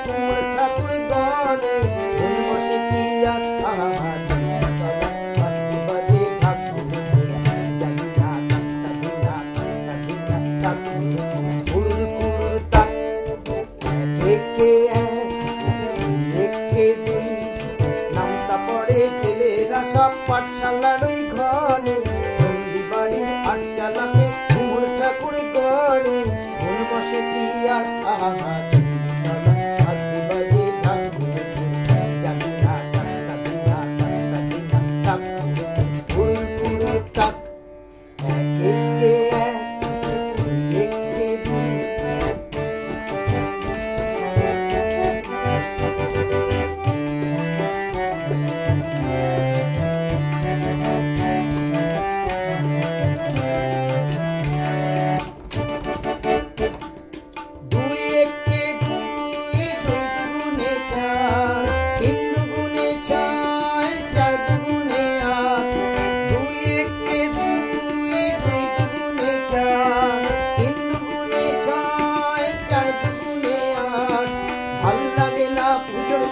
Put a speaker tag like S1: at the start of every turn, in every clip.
S1: কুমোর ঠাকুর গনে মন বসে কি আর আহা বাতি বাজে ঠাকুর জানি না তাত্তা দিনা ঠাকুর কুড়ুর কুড়ুর তাক একে একে দুই নামতা পড়ে ছেলেরা সব পাঠশালার ওই ঘরে নন্দী বাড়ির আটচালাতে কুমোর ঠাকুর গড়ে মন বসে কি আর আহা বাতি বাজে ঠাকুর জানি না তাত্তা দিনা ঠাকুর কুড়ুর কুড়ুর তাক একে একে দুই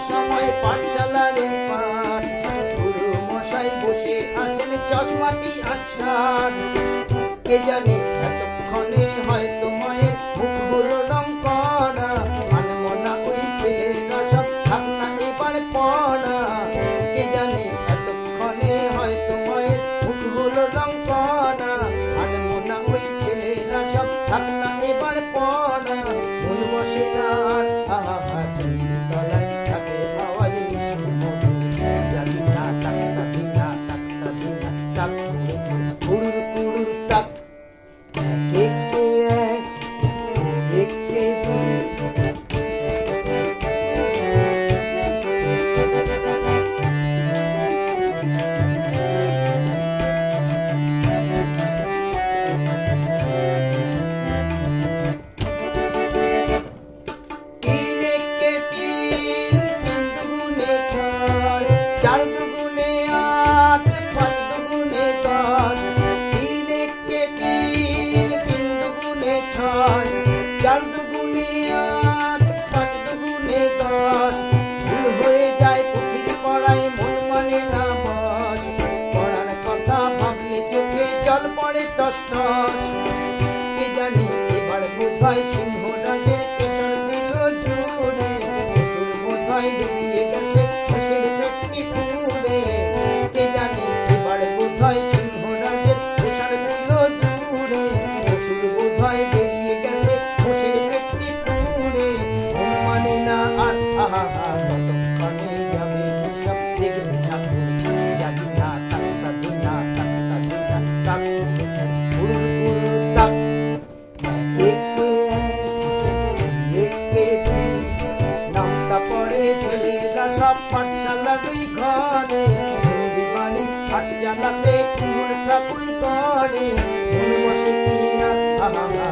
S1: সময় পাঠশালারে পাঠ গুরু মশাই বসে আছেন চশমাটি আটসাট কে জানে এতক্ষণে হয়তো মায়ের মুখ হলো রং করা আনমনা ওই ছেলেরা সব থাক না এবার পড়া কে জানে এতক্ষণে হয়তো মায়ের মুখ হলো রং করা আনমনা ওই ছেলেরা সব থাক না এবার পড়া মন বসে না আর আহা চন্ডী তলায় আওয়াজ মিষ্টি মধুর জানি না তাত্তা দিনা তাক কুড়ুর কুড়ুর তাক একে একে দুই চার দুগুণে আট পাঁচ দুগুণে দশ তিন একে তিন তিন দুগুণে ছয় চার দুগুণে আট পাঁচ দুগুণে দশ ভুল হয়ে যায় পুঁথির পড়ায় মন মানে না বস পড়ার কথা ভাবলে চোখে জল পড়ে টস টস কে জানি এবার বোধহয় সিংহরাজের কেশর দিল জুড়ে অসুর বোধহয় বেরিয়ে গেছে কে জানে এবার বোধহয় সিংহরাজের কেশর দিল জুড়ে অসুর বোধহয় বেরিয়ে গেছে মোষের পেটটি পুড়ে মন মানে না আর আহা কতক্ষণে যাবে সব দেখবে ঠাকুর জানি না তাত্তা দিনা তাক কুড়ুর কুড়ুর তাক একে একে দুই নামতা পড়ে ছেলেরা সব পাঠশালার ওই ঘরে নন্দী বাড়ি আটচালাতে কুমোর ঠাকুর গড়ে মন বসে কি আর আহা